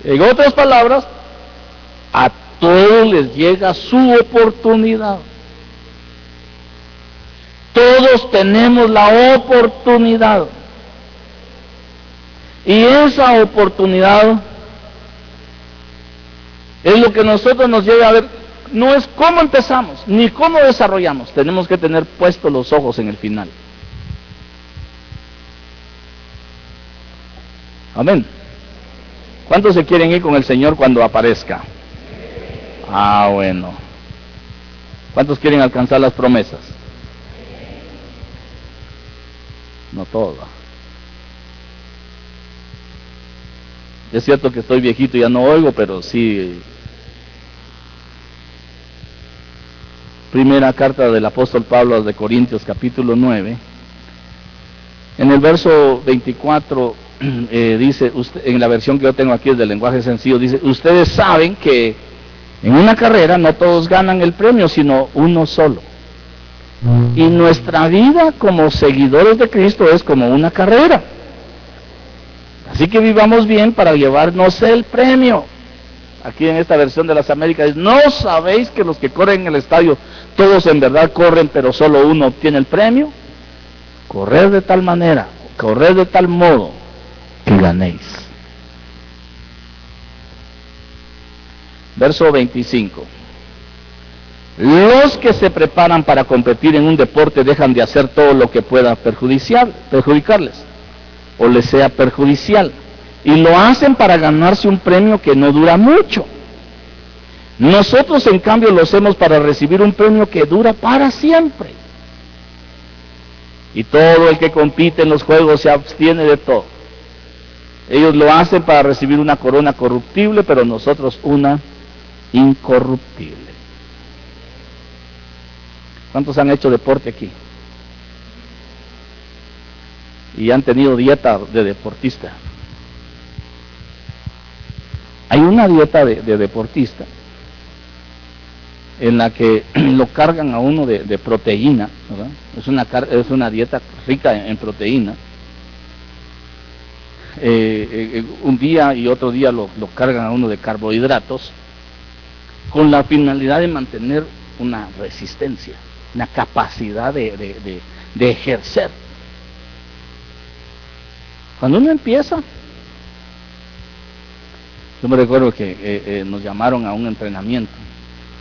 En otras palabras, a todos les llega su oportunidad. Todos tenemos la oportunidad. Y esa oportunidad es lo que nosotros nos lleva a ver. No es cómo empezamos, ni cómo desarrollamos. Tenemos que tener puestos los ojos en el final. Amén. ¿Cuántos se quieren ir con el Señor cuando aparezca? Ah, bueno. ¿Cuántos quieren alcanzar las promesas? No todos. Es cierto que estoy viejito y ya no oigo, pero sí. Primera carta del apóstol Pablo a los de Corintios, capítulo 9. En el verso 24 dice, en la versión que yo tengo aquí es del lenguaje sencillo, dice: ustedes saben que en una carrera no todos ganan el premio, sino uno solo. Y nuestra vida como seguidores de Cristo es como una carrera. Así que vivamos bien para llevarnos el premio. Aquí en esta versión de las Américas, ¿no sabéis que los que corren en el estadio, todos en verdad corren, pero solo uno obtiene el premio? Correr de tal manera, correr de tal modo, que ganéis. Verso 25. Los que se preparan para competir en un deporte dejan de hacer todo lo que pueda perjudicarles o les sea perjudicial, y lo hacen para ganarse un premio que no dura mucho. Nosotros en cambio lo hacemos para recibir un premio que dura para siempre. Y todo el que compite en los juegos se abstiene de todo. Ellos lo hacen para recibir una corona corruptible, pero nosotros una incorruptible. ¿Cuántos han hecho deporte aquí? Y han tenido dieta de deportista. Hay una dieta de deportista en la que lo cargan a uno de proteína, ¿verdad? Es una dieta rica en proteína. Un día y otro día lo cargan a uno de carbohidratos, con la finalidad de mantener una resistencia, una capacidad de ejercer. Cuando uno empieza, yo me recuerdo que nos llamaron a un entrenamiento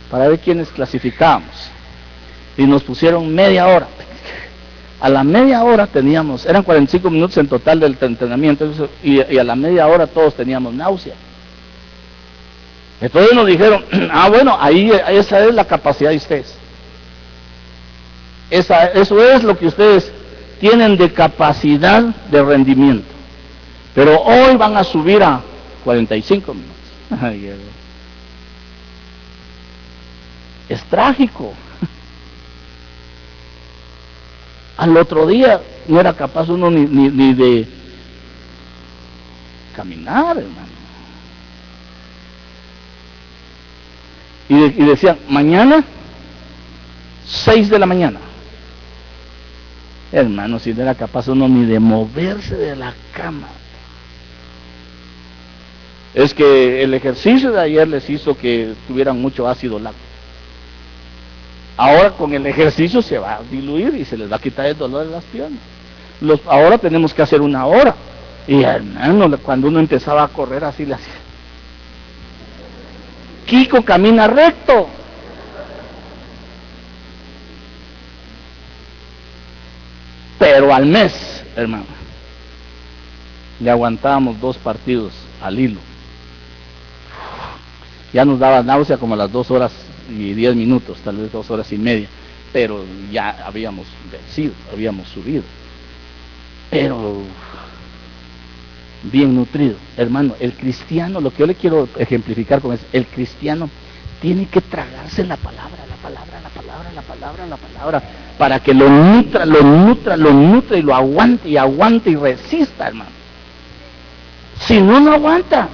para ver quiénes clasificábamos, y nos pusieron media hora A la media hora teníamos, eran 45 minutos en total del entrenamiento, y a la media hora todos teníamos náusea. Entonces nos dijeron, bueno, ahí esa es la capacidad de ustedes. Eso es lo que ustedes tienen de capacidad de rendimiento. Pero hoy van a subir a 45 minutos. Es trágico. Al otro día no era capaz uno ni de caminar, hermano. Y decían, mañana, 6 de la mañana. Hermano, si no era capaz uno ni de moverse de la cama. Es que el ejercicio de ayer les hizo que tuvieran mucho ácido láctico. Ahora con el ejercicio se va a diluir y se les va a quitar el dolor de las piernas. Ahora tenemos que hacer 1 hora. Y hermano, cuando uno empezaba a correr así le hacía. Kiko camina recto. Pero al mes, hermano, le aguantábamos 2 partidos al hilo. Ya nos daba náusea como a las 2 horas y 10 minutos, tal vez 2 horas y media, pero ya habíamos vencido, habíamos subido, pero bien nutrido. Hermano, el cristiano, lo que yo le quiero ejemplificar con eso, el cristiano tiene que tragarse la palabra, para que lo nutra y lo aguante y resista, hermano. Si no, no aguanta.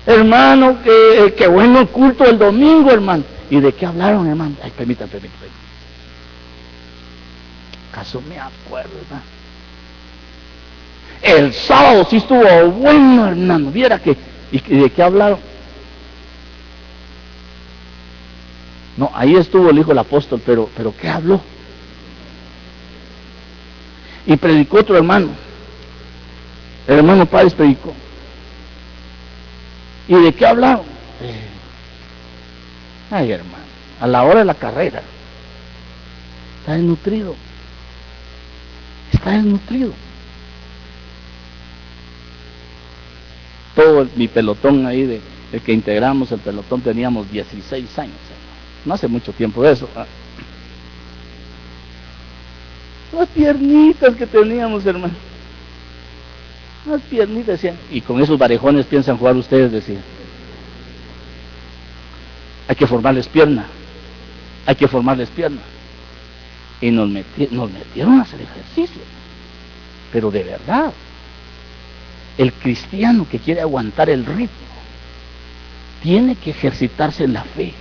Hermano, que bueno el culto el domingo, hermano. ¿Y de qué hablaron, hermano? Ay, permítame. ¿Acaso me acuerdo, hermano? El sábado sí estuvo bueno, hermano. Viera que, ¿y de qué hablaron? No, ahí estuvo el hijo del apóstol, pero ¿qué habló? Y predicó otro hermano. El hermano Páez predicó. ¿Y de qué hablaron? Ay, hermano, a la hora de la carrera está desnutrido. Todo mi pelotón ahí, el que integramos el pelotón, teníamos 16 años, hermano. No hace mucho tiempo de eso. Las piernitas que teníamos, hermano. Las piernitas, decían. Y con esos varejones piensan jugar ustedes, decían. Hay que formarles pierna. Y nos metieron a hacer ejercicio. Pero de verdad, el cristiano que quiere aguantar el ritmo, tiene que ejercitarse en la fe.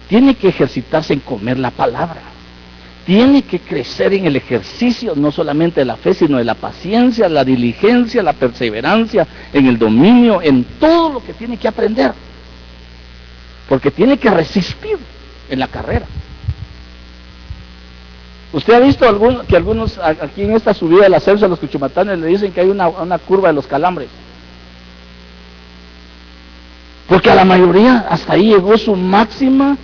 Tiene que ejercitarse en comer la palabra. Tiene que crecer en el ejercicio, no solamente de la fe, sino de la paciencia, la diligencia, la perseverancia, en el dominio, en todo lo que tiene que aprender. Porque tiene que resistir en la carrera. ¿Usted ha visto que algunos aquí en esta subida de la Celsa, los cuchumatanes, le dicen que hay una curva de los calambres? Porque a la mayoría hasta ahí llegó su máxima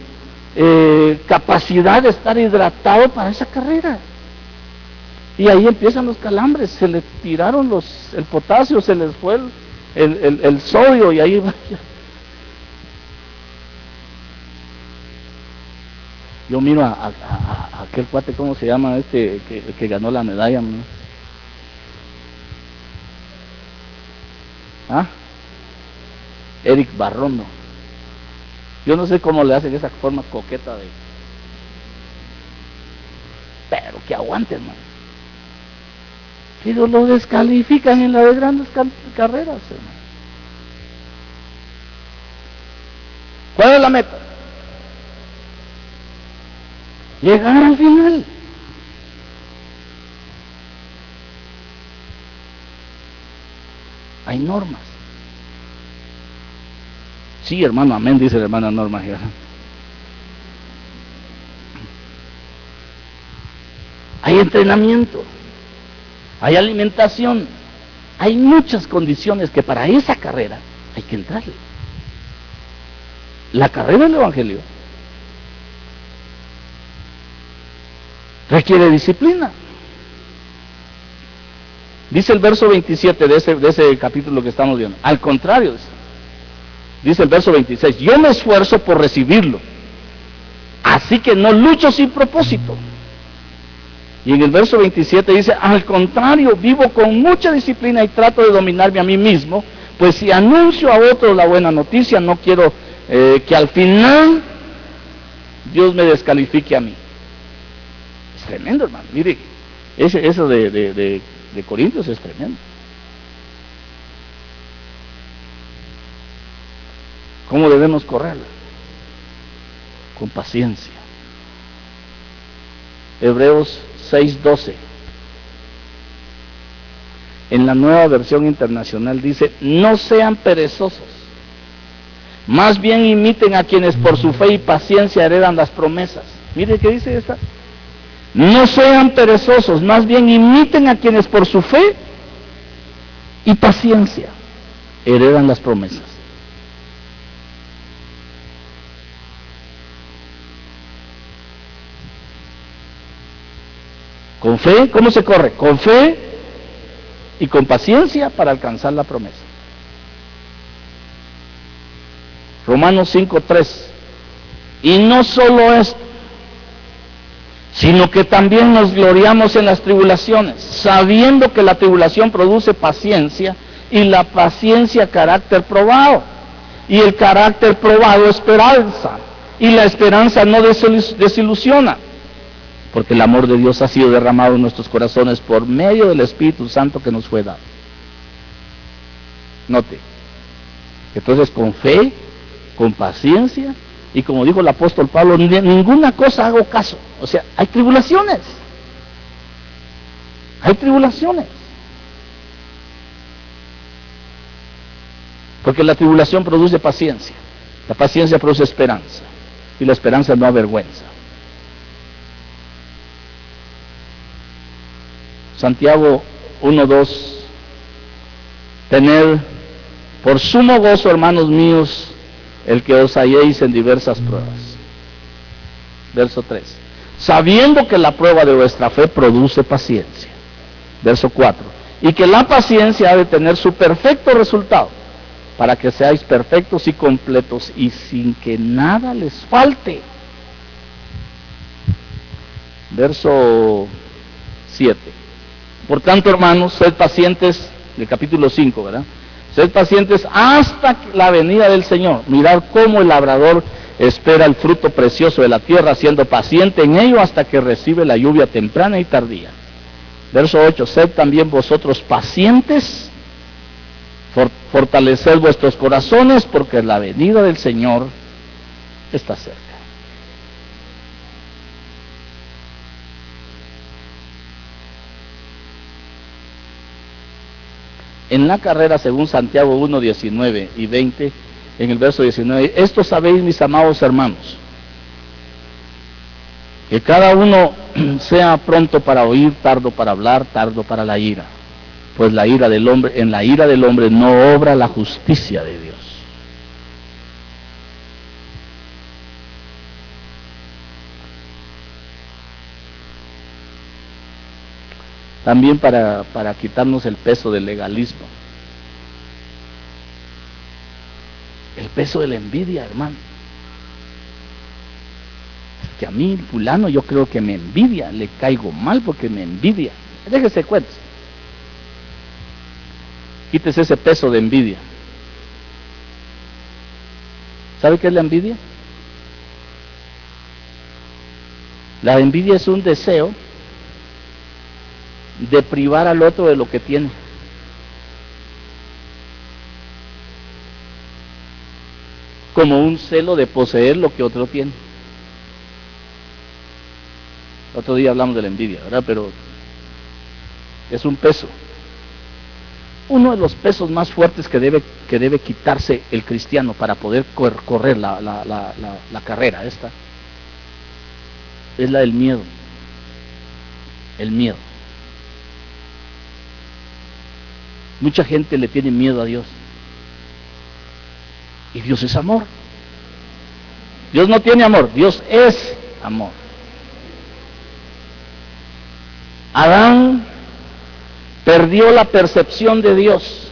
capacidad de estar hidratado para esa carrera. Y ahí empiezan los calambres, se le tiraron el potasio, se les fue el sodio y ahí va. Yo miro a aquel cuate, ¿cómo se llama? Que ganó la medalla, ¿no? Eric Barrondo. Yo no sé cómo le hacen esa forma coqueta de... Pero que aguante, hermano. Pero lo descalifican en las de grandes carreras, hermano. ¿Cuál es la meta? Llegar al final. Hay normas. Sí, hermano, amén, dice la hermana Norma. Hay entrenamiento, hay alimentación, hay muchas condiciones que para esa carrera hay que entrarle. La carrera del Evangelio requiere disciplina. Dice el verso 27 de ese capítulo que estamos viendo. Al contrario, dice el verso 26, yo me esfuerzo por recibirlo, así que no lucho sin propósito. Y en el verso 27 dice, al contrario, vivo con mucha disciplina y trato de dominarme a mí mismo, pues si anuncio a otros la buena noticia, no quiero que al final Dios me descalifique a mí. Es tremendo, hermano. Mire, eso de Corintios es tremendo. ¿Cómo debemos correrla? Con paciencia. Hebreos 6:12. En la Nueva Versión Internacional dice, no sean perezosos, más bien imiten a quienes por su fe y paciencia heredan las promesas. Mire qué dice esta. No sean perezosos, más bien imiten a quienes por su fe y paciencia heredan las promesas. Con fe, ¿cómo se corre? Con fe y con paciencia para alcanzar la promesa. Romanos 5:3. Y no solo esto, sino que también nos gloriamos en las tribulaciones, sabiendo que la tribulación produce paciencia, y la paciencia carácter probado, y el carácter probado esperanza, y la esperanza no desilusiona, porque el amor de Dios ha sido derramado en nuestros corazones por medio del Espíritu Santo que nos fue dado. Note, entonces con fe, con paciencia, y como dijo el apóstol Pablo, ninguna cosa hago caso. O sea, hay tribulaciones. Hay tribulaciones. Porque la tribulación produce paciencia. La paciencia produce esperanza. Y la esperanza no avergüenza. Santiago 1:2. Tened por sumo gozo, hermanos míos, el que os halléis en diversas pruebas. Verso 3. Sabiendo que la prueba de vuestra fe produce paciencia. Verso 4. Y que la paciencia ha de tener su perfecto resultado, para que seáis perfectos y completos y sin que nada les falte. Verso 7. Por tanto, hermanos, sed pacientes, del capítulo 5, ¿verdad? Sed pacientes hasta la venida del Señor. Mirad cómo el labrador espera el fruto precioso de la tierra, siendo paciente en ello hasta que recibe la lluvia temprana y tardía. Verso 8. Sed también vosotros pacientes, fortaleced vuestros corazones, porque la venida del Señor está cerca. En la carrera, según Santiago 1:19 y 20, en el verso 19, esto sabéis, mis amados hermanos, que cada uno sea pronto para oír, tardo para hablar, tardo para la ira, pues la ira del hombre, en la ira del hombre no obra la justicia de Dios. También para quitarnos el peso del legalismo, el peso de la envidia, hermano. Que a mí fulano yo creo que me envidia, le caigo mal porque me envidia. Déjese cuenta. Quítese ese peso de envidia. ¿Sabe qué es la envidia? La envidia es un deseo de privar al otro de lo que tiene. Como un celo de poseer lo que otro tiene. Otro día hablamos de la envidia, ¿verdad? Pero es un peso. Uno de los pesos más fuertes que debe quitarse el cristiano para poder correr la carrera esta es la del miedo. El miedo. Mucha gente le tiene miedo a Dios. Y Dios es amor. Dios no tiene amor, Dios es amor. Adán perdió la percepción de Dios.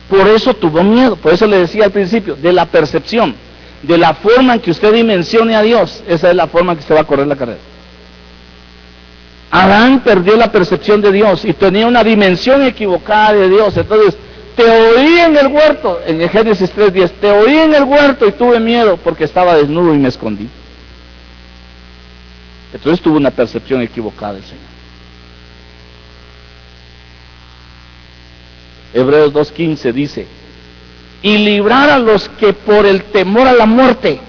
Por eso tuvo miedo. Por eso le decía al principio, de la percepción, de la forma en que usted dimensione a Dios, esa es la forma en que usted va a correr la carrera. Adán perdió la percepción de Dios y tenía una dimensión equivocada de Dios. Entonces, te oí en el huerto, en Génesis 3:10, te oí en el huerto y tuve miedo porque estaba desnudo y me escondí. Entonces tuvo una percepción equivocada del Señor. Hebreos 2:15 dice, y librar a los que por el temor a la muerte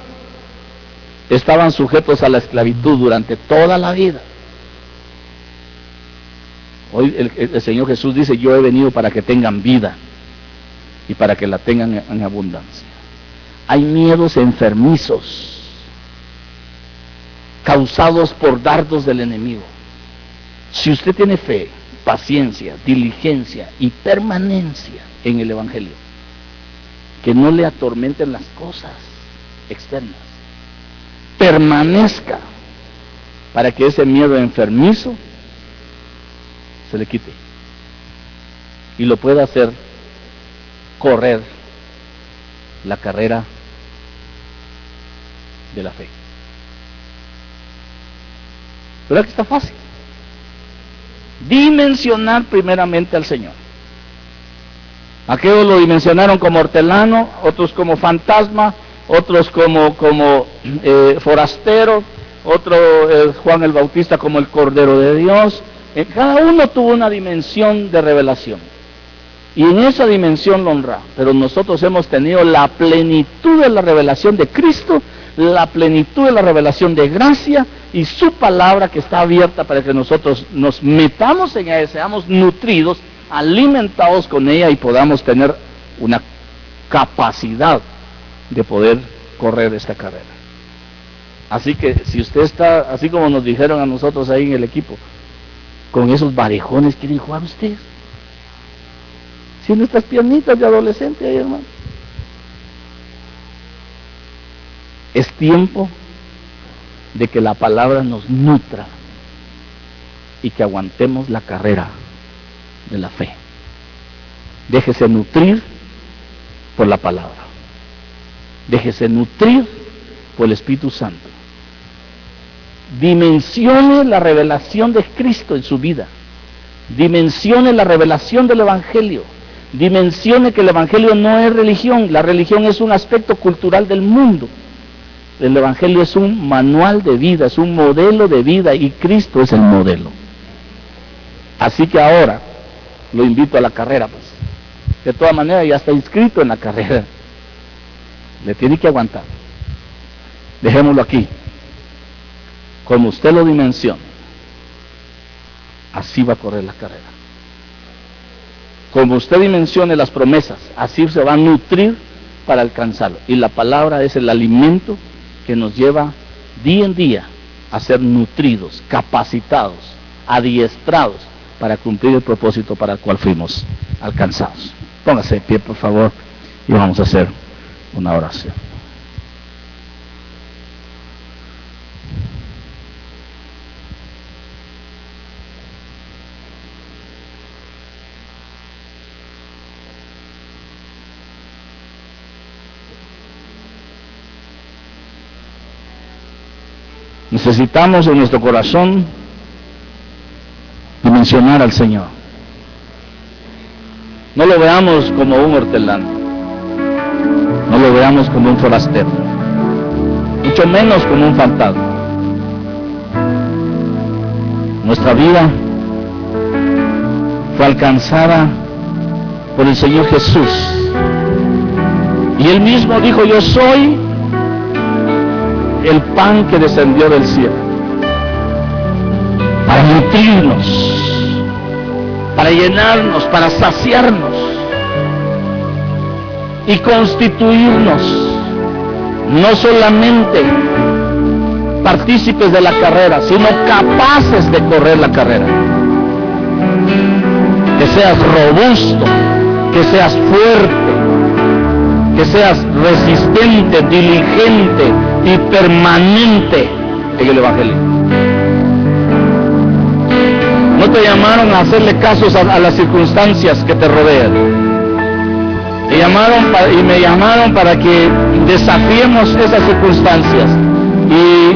estaban sujetos a la esclavitud durante toda la vida. Hoy el Señor Jesús dice, yo he venido para que tengan vida y para que la tengan en abundancia. Hay miedos enfermizos causados por dardos del enemigo. Si usted tiene fe, paciencia, diligencia y permanencia en el Evangelio, que no le atormenten las cosas externas, permanezca para que ese miedo enfermizo se le quite y lo pueda hacer correr la carrera de la fe. ¿Verdad que está fácil? Dimensionar primeramente al Señor. Aquellos lo dimensionaron como hortelano, otros como fantasma, otros como forastero, otro Juan el Bautista como el Cordero de Dios. Cada uno tuvo una dimensión de revelación y en esa dimensión lo honra, pero nosotros hemos tenido la plenitud de la revelación de Cristo, la plenitud de la revelación de gracia y su palabra que está abierta para que nosotros nos metamos en ella, seamos nutridos, alimentados con ella y podamos tener una capacidad de poder correr esta carrera. Así que si usted está, así como nos dijeron a nosotros ahí en el equipo, con esos varejones, ¿quieren jugar ustedes? Si en estas piernitas de adolescente ahí, hermano. Es tiempo de que la palabra nos nutra y que aguantemos la carrera de la fe. Déjese nutrir por la palabra. Déjese nutrir por el Espíritu Santo. Dimensione la revelación de Cristo en su vida. Dimensione la revelación del Evangelio. Dimensione que el Evangelio no es religión. La religión es un aspecto cultural del mundo. El Evangelio es un manual de vida, es un modelo de vida y Cristo es el modelo. Así que ahora lo invito a la carrera, pues. De todas maneras ya está inscrito en la carrera. Le tiene que aguantar. Dejémoslo aquí. Como usted lo dimensione, así va a correr la carrera. Como usted dimensione las promesas, así se va a nutrir para alcanzarlo. Y la palabra es el alimento que nos lleva día en día a ser nutridos, capacitados, adiestrados para cumplir el propósito para el cual fuimos alcanzados. Póngase de pie, por favor, y vamos a hacer una oración. Necesitamos en nuestro corazón dimensionar al Señor. No lo veamos como un hortelano, no lo veamos como un forastero, mucho menos como un fantasma. Nuestra vida fue alcanzada por el Señor Jesús y Él mismo dijo: yo soy el pan que descendió del cielo, para nutrirnos, para llenarnos, para saciarnos y constituirnos no solamente partícipes de la carrera, sino capaces de correr la carrera. Que seas robusto, que seas fuerte, que seas resistente, diligente y permanente en el Evangelio. No te llamaron a hacerle casos a las circunstancias que te rodean. Me llamaron para que desafiemos esas circunstancias. Y